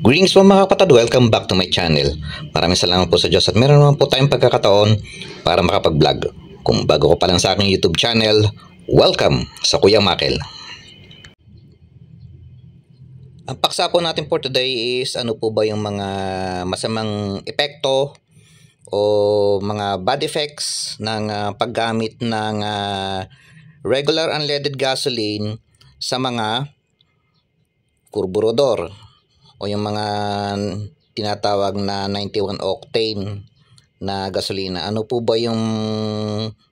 Greetings po mga kapatid, welcome back to my channel. Maraming salamat po sa Diyos at meron naman po tayong pagkakataon para makapag-vlog. Kung bago ko pa lang sa aking YouTube channel, welcome sa Kuya Makel. Ang paksa po natin for today is ano po ba yung mga masamang epekto o mga bad effects ng paggamit ng regular unleaded gasoline sa mga kurburador o yung mga tinatawag na 91 octane na gasolina. Ano po ba yung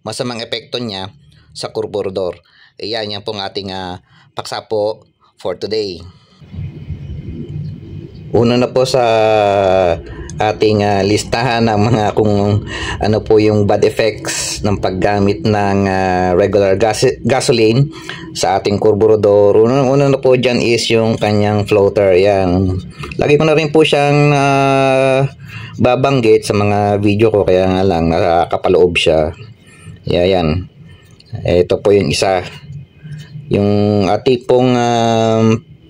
masamang epekto niya sa kurburador? Yan pong ating paksa po for today. Una na po sa ating listahan ng mga kung ano po yung bad effects ng paggamit ng regular gasoline sa ating kurburador. Una na po dyan is yung kanyang floater. Yan. Lagi ko na rin po siyang babanggit sa mga video ko, kaya nga lang nakakapaloob siya. Yan. Ito po yung isa. Yung ating pong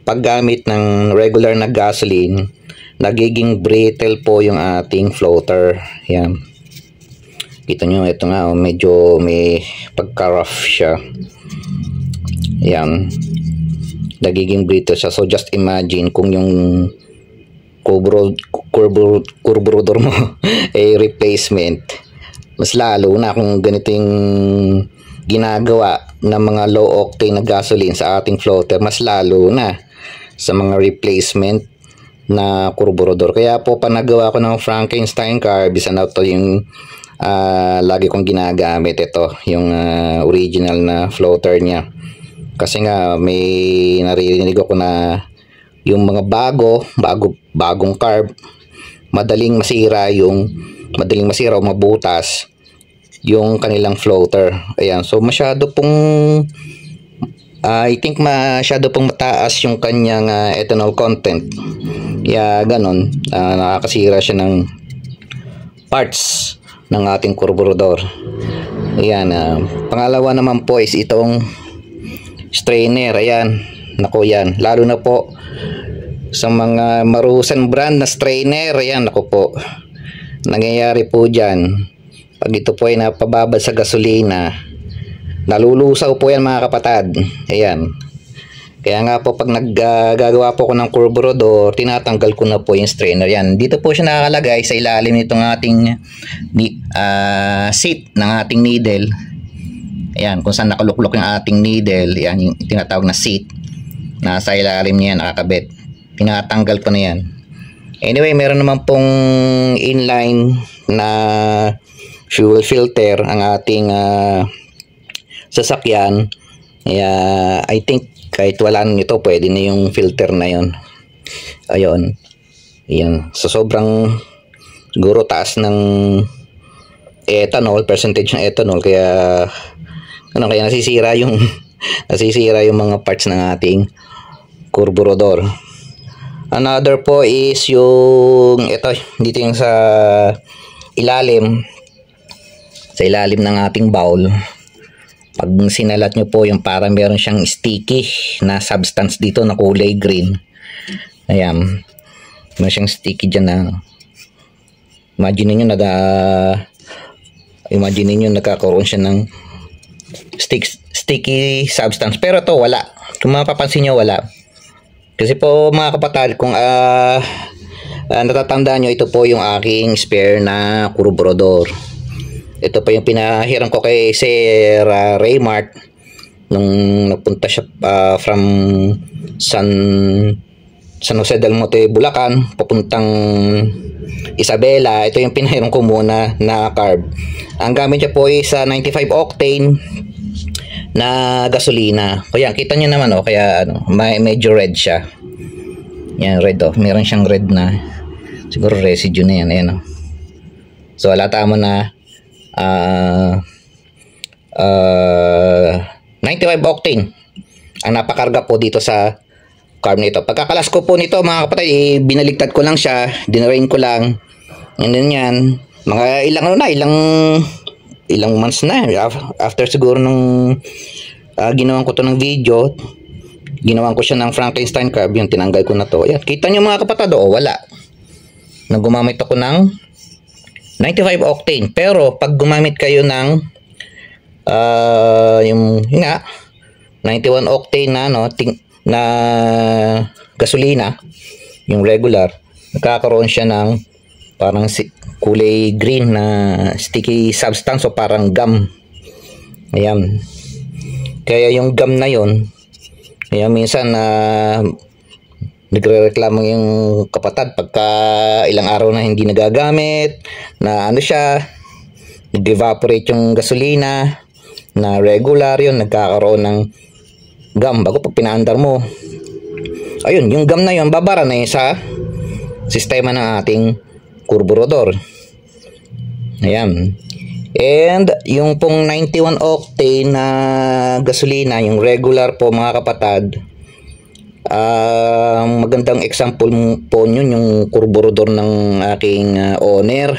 paggamit ng regular na gasoline, nagiging brittle po yung ating floater. Yan. Kita nyo, ito nga, medyo may pagka-rough siya. Yan. Nagiging brittle siya. So, just imagine kung yung kurburador mo ay replacement. Mas lalo na kung ganito yung ginagawa ng mga low octane na gasoline sa ating floater, mas lalo na sa mga replacement na kurburador. Kaya po panagawa ko ng Frankenstein carb, isa na ito yung lagi kong ginagamit. Ito yung original na floater niya, kasi nga may naririnig ako na yung mga bagong carb madaling masira o mabutas yung kanilang floater. Ayan, so masyado pong I think masyado pong mataas yung kanyang ethanol content. Kaya ganon, nakakasira siya ng parts ng ating kurburador. Ayan, pangalawa naman po is itong strainer. Ayan, naku yan, lalo na po sa mga Marusan brand na strainer. Ayan, naku po, nangyayari po dyan, pag ito po ay napababad sa gasolina, nalulusaw po yan mga kapatid. Ayan. Kaya nga po pag naggagawa po ko ng kurburador, tinatanggal ko na po yung strainer. Yan. Dito po siya nakakalagay sa ilalim nitong ating seat ng ating needle. Ayan. Kung saan nakaluklok yung ating needle, yan yung tinatawag na seat. Nasa ilalim niya nakakabit. Tinatanggal ko na yan. Anyway, meron naman pong inline na fuel filter ang ating sasakyan. I think kahit wala nito, pwede na yung filter na yon. Ayun. Yan. So sobrang siguro taas ng ethanol, percentage ng ethanol, kaya nasisira yung nasisira yung mga parts ng ating kurburador. Another po is yung ito, dito yung sa ilalim ng ating bowl. Pag sinalat nyo po, yung parang meron siyang sticky na substance dito na kulay green. Ayan. Meron siyang sticky dyan na imagine nyo nagkakaroon siya ng sticky substance. Pero to wala. Kung mapapansin nyo, wala. Kasi po mga kapatid, kung natatandaan nyo, ito po yung aking spare na kurburador. Ito pa yung pinahiram ko kay Sir Raymart nung nagpunta siya from San Jose del Monte, Bulacan, papuntang Isabela. Ito yung pinahiram ko muna na carb. Ang gamit niya po is 95 octane na gasolina. Kaya kita niyo naman, kaya medyo red siya. Yan, red meron siyang red na siguro residue na yan. Ayan, so halata mo na 95 octane ang napakarga po dito sa carb nito. Pagkakalas ko po nito mga kapatid, binaligtad ko lang siya, dinrain ko lang, and then yan, mga ilang months na after siguro nung ginawan ko to ng video, Ginawan ko siya ng Frankenstein curve, yung tinanggal ko na to. Ayan, kita nyo mga kapatid, wala. Na gumamit ako ng 95 octane. Pero pag gumamit kayo ng yung nga 91 octane na na gasolina, yung regular, nagkakaroon siya ng parang kulay green na sticky substance o parang gum. Ayan. Kaya yung gum na yon, kaya minsan nagrereklamo yung kapatid pagka ilang araw na hindi nagagamit, na siya, nag-evaporate yung gasolina na regular, yun nagkakaroon ng gum bago pag pinaandar mo. Ayun, yung gum na yun babara na yun sa sistema ng ating carburetor. Ayan. And yung pong 91 octane na gasolina, yung regular po mga kapatid, magandang example po yun yung carburetor ng aking owner.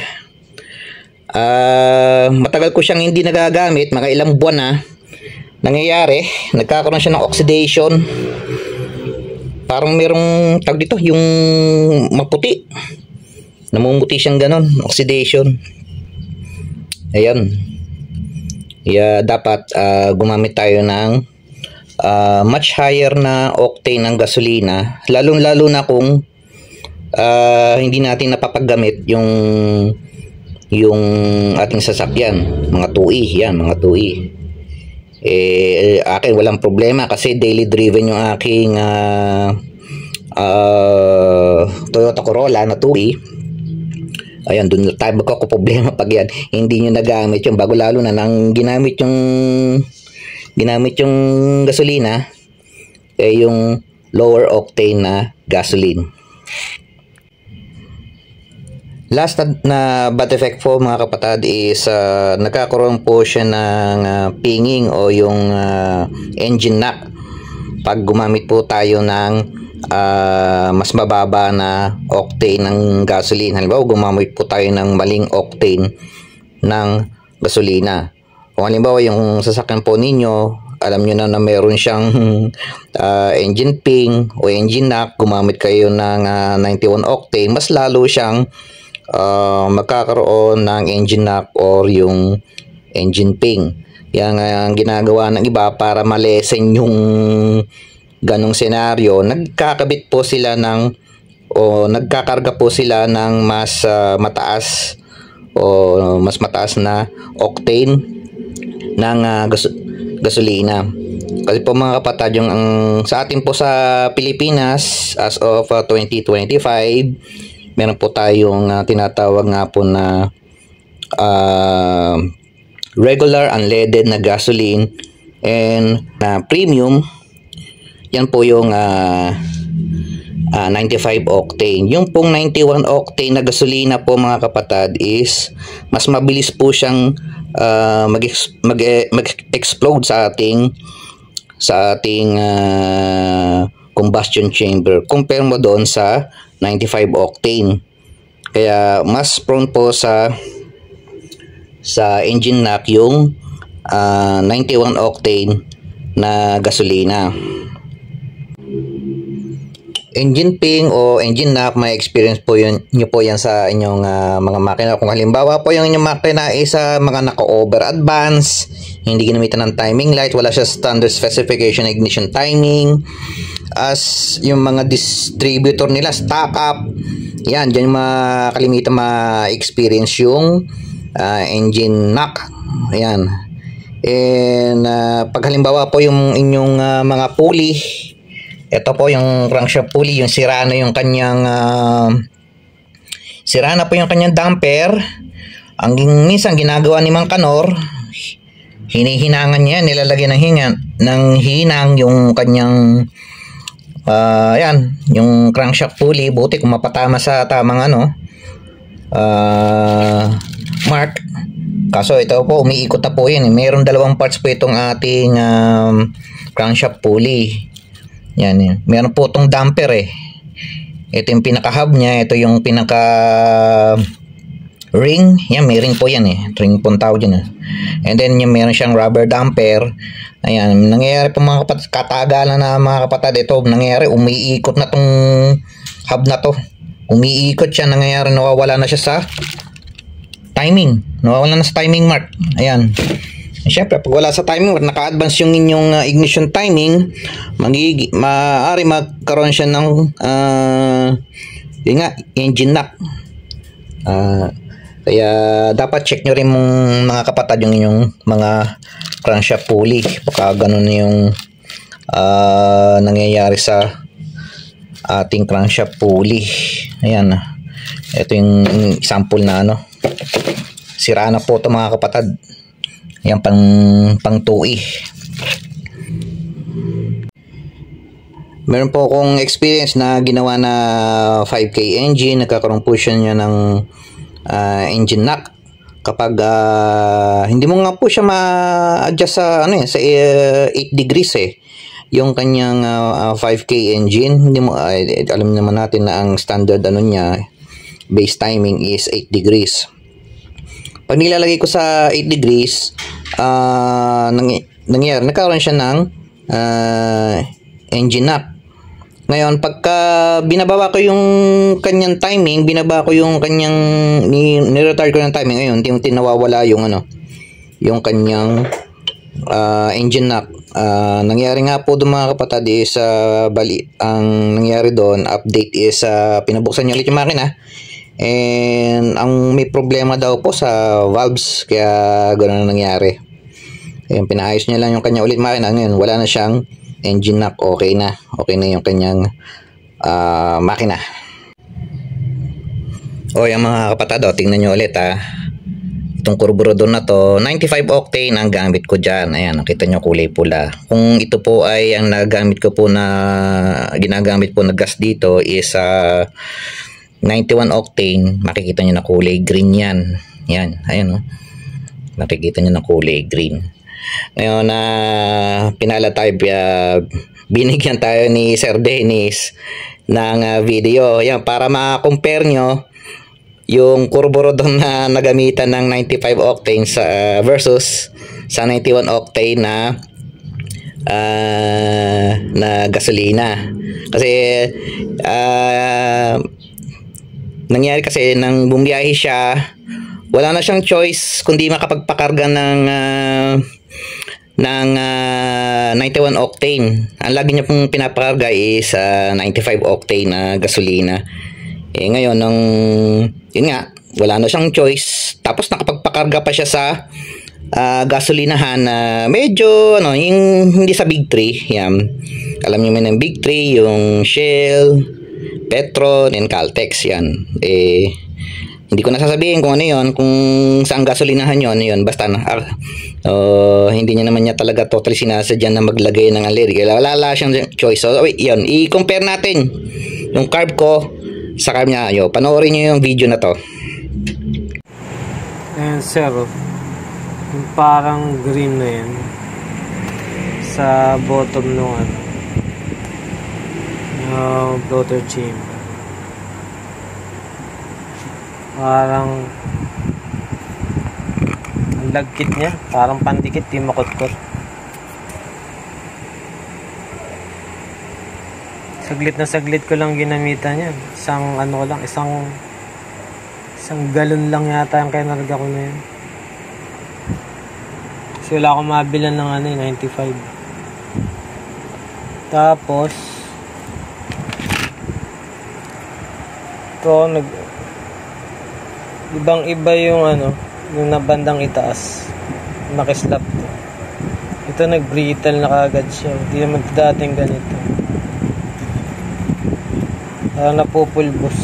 Matagal ko siyang hindi nagagamit, mga ilang buwan na. Nangyayari, nagkakaroon siya ng oxidation. Parang merong tawag dito, yung maputi. Namumuti siyang ganon, oxidation. Ayan. Dapat gumamit tayo ng much higher na octane ng gasolina, lalong-lalo na kung hindi natin napapaggamit yung ating sasakyan, mga 2E, yan, mga 2E. Akin walang problema kasi daily driven yung aking Toyota Corolla na 2E. Ayan, doon tayo magkakaproblema pag yan hindi nyo nagamit yung bago, lalo na nang ginamit yung gasolina yung lower octane na gasoline. Last na bad effect po mga kapatid is nagkakaroon po siya ng pinging o yung engine knock pag gumamit po tayo ng mas mababa na octane ng gasoline. Halimbawa, gumamit po tayo ng maling octane ng gasolina. Kung halimbawa yung sasakyan po ninyo, alam nyo na meron siyang engine ping o engine knock, gumamit kayo ng 91 octane, mas lalo siyang magkakaroon ng engine knock or yung engine ping. Yan ang ginagawa ng iba para malesen yung ganong senaryo. Nagkakabit po sila nagkakarga po sila ng mas mataas o mas mataas na octane ng gasolina. Kasi po mga kapatid, yung sa atin po sa Pilipinas as of 2025, meron po tayong tinatawag nga po na regular unleaded na gasoline and premium. Yan po yung 95 octane. Yung pong 91 octane na gasolina po mga kapatid is mas mabilis po siyang mag-explode sa ating combustion chamber compare mo doon sa 95 octane. Kaya mas prone po sa engine knock yung 91 octane na gasolina. Engine ping o engine knock, may experience po nyo po yan sa inyong mga makina. Kung halimbawa po yung inyong makina is mga naka-over advance, hindi ginamitan ng timing light, wala siya standard specification ignition timing, as yung mga distributor nila stock up, yan, dyan kalimitan ma-experience yung engine knock. Ayan. And pag halimbawa po yung inyong mga pulley, ito po yung crankshaft pulley, yung sira na yung kanyang damper. Ang minsan ginagawa ni Mang Kanor, hinihinangan niya, nilalagyan ng hinang yung kanyang yan, yung crankshaft pulley. Buti kung mapatama sa tamang mark. Kaso ito po, umiikot na po yan. Mayroon dalawang parts po itong ating crankshaft pulley. Yan, yan. Meron po itong damper eh. Ito yung pinaka-hub niya. Ito yung pinaka ring. Yan, may ring po yan eh. Ring po ang tawag dyan eh. And then yung meron siyang rubber damper. Ayan, nangyayari po mga kapatid, katagalan na mga kapatid. Ito, nangyayari, umiikot na tong hub na to. Umiikot siya, nangyayari, nawawala na siya sa timing. Nawawala na sa timing mark. Ayan. Siyempre, pag wala sa timing mark, naka-advance yung inyong ignition timing, maaari magkaroon siya ng yun nga, engine knock. Kaya dapat check nyo rin mong mga kapatid yung inyong mga crankshaft pulley. Baka ganun yung nangyayari sa ating crankshaft pulley. Ayan. Ito yung example na ano. Sira na po ito mga kapatid. Ayan, pang tui. Meron po akong experience na ginawa na 5K engine. Nagkakaroon po siya niya ng engine knock kapag hindi mo nga po siya ma-adjust sa ano sa 8 degrees eh yung kanyang 5K engine. Hindi mo alam naman natin na ang standard ano niya, base timing is 8 degrees. Pag nilalagay ko sa 8 degrees, nangyayari nagkaroon siya ng engine knock. Ngayon, pagka binababa ko yung kanyang timing, binaba ko yung kanyang ni-retard ko ng timing, ngayon, unti-unti nawawala yung ano, yung kanyang engine knock. Nangyari nga po doon mga kapatid is ang nangyari doon, update is pinabuksan niya ulit yung makina. And ang may problema daw po sa valves, kaya ganoon ang nangyari. Ayun, pinaayos niya lang yung kanya ulit makina. Ngayon, wala na siyang engine knock, okay na yung kanyang makina. O yung mga kapatid, tingnan nyo ulit itong carburetor na to, 95 octane ang gamit ko dyan. Ayan, nakita nyo kulay pula. Kung ito po ay ang nagamit ko po na ginagamit po na gas dito is 91 octane, makikita nyo na kulay green yan. Yan, ayan makikita nyo na kulay green. Ngayon pinala tayo, binigyan tayo ni Sir Dennis ng video yan para ma-compare nyo yung carburetor na nagamitan ng 95 octane versus sa 91 octane na gasolina. Kasi nangyari kasi nang bumiyahe siya, wala na siyang choice kundi makapagpakarga ng 91 octane. Ang lagi niya pong pinapakarga is 95 octane na gasolina. Ngayon yun nga, wala na siyang choice. Tapos nakapagpakarga pa siya sa gasolinahan na medyo yung hindi sa Big 3. Yan. Alam niyo man ng Big 3, yung Shell, Petron, and Caltex. Yan. Hindi ko nasasabihin kung ano yon, kung saan gasolinahan yon, basta hindi niya naman niya talaga totally sinasadya na maglagay ng aliri. Wala siyang choice. So yun, i-compare natin yung carb ko sa carb niya. Panoorin niyo yung video na to. Ayan sir, yung parang green na yan sa bottom nung bloater chamber. Parang ang lagkit niya, parang pandikit, di makot-kot. Saglit na saglit ko lang ginamitan yan. Isang galon lang yata yung kinarga ko na yun. Kasi wala akong mabilan ng 95. Tapos ito ibang iba yung yung nabandang itaas, nakislap to. Ito nag-brittle na kagad siya, hindi naman dating ganito. Parang napupulbos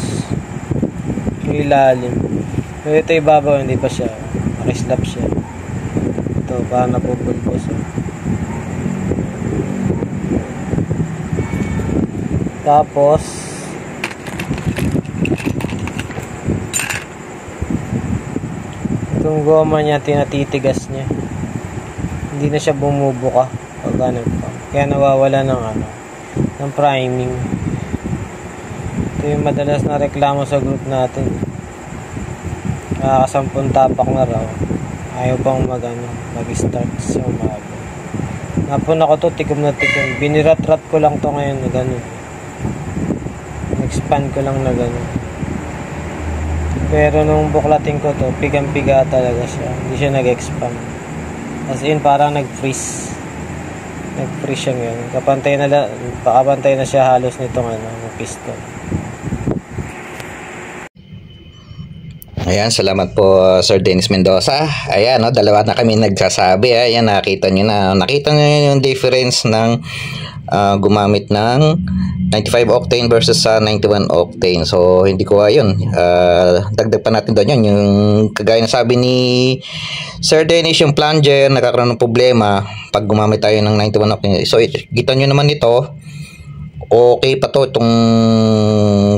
yung ilalim. Pero ito ibabaw, hindi pa siya, nakislap siya. Ito parang napupulbos. Tapos itong goma niya, tinatitigas niya, hindi na siya bumubuka pag pa. Kaya nawawala ng priming. Ito yung madalas na reklamo sa group natin. Nakakasampung tapak na raw. Ayaw pang mag-start sa umaga. Napuna ko to, tikom na tikom. Binirat-rat ko lang to ngayon na gano'n. Expand ko lang na gano'n. Pero nung buklatin ko to, pigang-piga talaga siya. Hindi siya nag-expand. As in, parang nag-freeze. Nag-freeze siya ngayon. Pakabantay na siya halos nitong piston. Ayan, salamat po Sir Dennis Mendoza. Ayan, dalawa na kami nagsasabi. Ayan, nakita nyo yung difference ng gumamit ng 95 octane versus 91 octane. So, hindi ko ayun. Dagdag pa natin doon yun. Yung kagaya na sabi ni Sir Dennis, yung plunger, nagkakaroon ng problema pag gumamit tayo ng 91 octane. So, kita nyo naman ito. Okay pa to, itong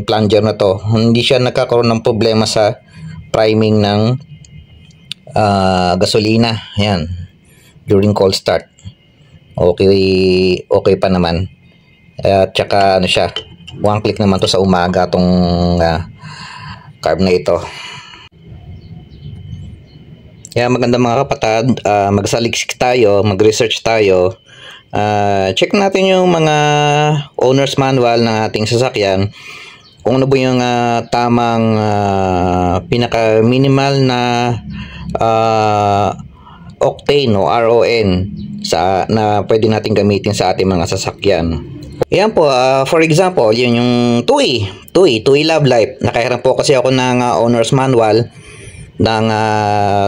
plunger na to. Hindi siya nagkakaroon ng problema sa priming ng gasolina. Ayan. During cold start. Okay pa naman. At saka siya, one click naman to sa umaga tong carb na ito. Kaya maganda mga kapatid, magsaliksik tayo, mag-research tayo. Check natin yung mga owner's manual ng ating sasakyan. Kung ano ba yung tamang pinaka minimal na octane o RON na pwede natin gamitin sa ating mga sasakyan. Yan po, for example, yun yung TUI Love Life. Nakahiram po kasi ako ng owner's manual ng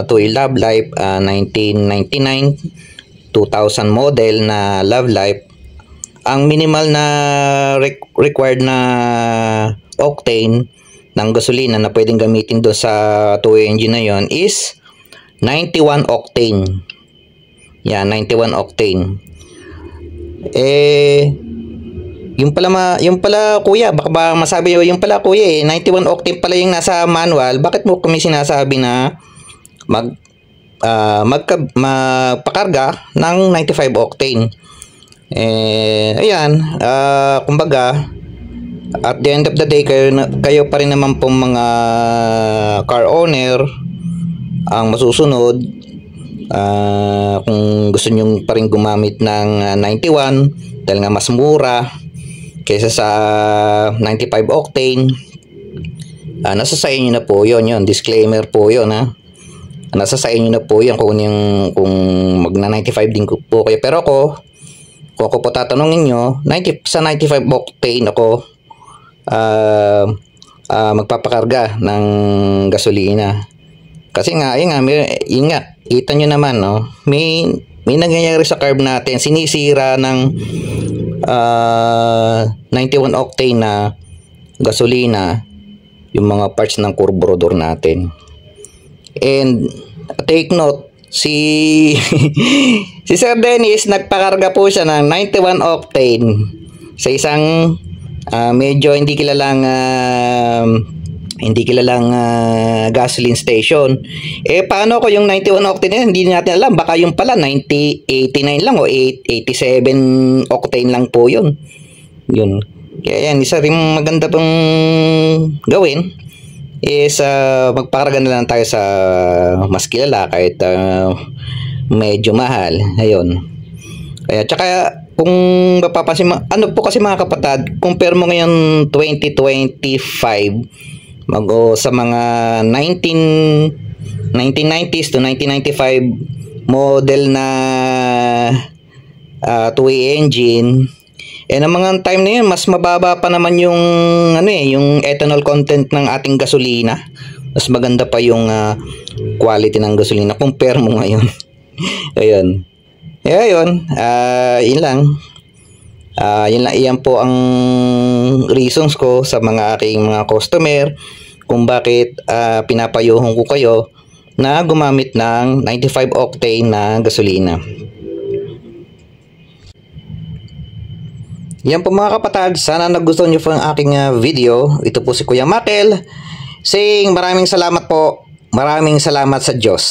TUI Love Life 1999 2000 model na Love Life. Ang minimal na required na octane ng gasolina na pwedeng gamitin doon sa TUI engine na yon is 91 octane. Yan, 91 octane. Yung pala kuya, baka ba masabi yung pala kuya 91 octane pala yung nasa manual. Bakit mo kami sinasabi na magpakarga ng 95 octane? Ayan, kumbaga at the end of the day, kayo pa rin naman pong mga car owner ang masusunod. Kung gusto nyo pa rin gumamit ng 91 dahil nga mas mura kaysa sa 95 octane, nasa sa inyo na po yun. Disclaimer po yun, nasa sa inyo na po yun kung magna 95 din po kayo. Pero kung ako po tatanungin nyo, sa 95 octane ako magpapakarga ng gasolina. Kasi nga, yun nga, kita nyo naman, may nangyayari sa carb natin, sinisira ng 91 octane na gasolina yung mga parts ng carburetor natin. And take note, si Sir Dennis nagpakarga po siya ng 91 octane sa isang medyo hindi kilalang gasoline station. Paano ko yung 91 octane hindi natin alam, baka yung pala 89 lang o 87 octane lang po yun. Kaya yan, isa rin maganda pong gawin is magpakarga na lang tayo sa mas kilala kahit medyo mahal. Ayun. Kaya tsaka kung mapapansin mo, po kasi mga kapatid, compare mo ngayon 2025 sa mga 1990s to 1995 model na TUI engine, ng mga time na yun mas mababa pa naman yung yung ethanol content ng ating gasolina. Mas maganda pa yung quality ng gasolina compare mo ngayon. Ayun. Yun lang. Iyan po ang reasons ko sa mga aking mga customer kung bakit pinapayuhan ko kayo na gumamit ng 95 octane na gasolina. Yan po mga kapatid, sana nagustuhan nyo po ang aking video. Ito po si Kuya Makel saying maraming salamat po. Maraming salamat sa Diyos.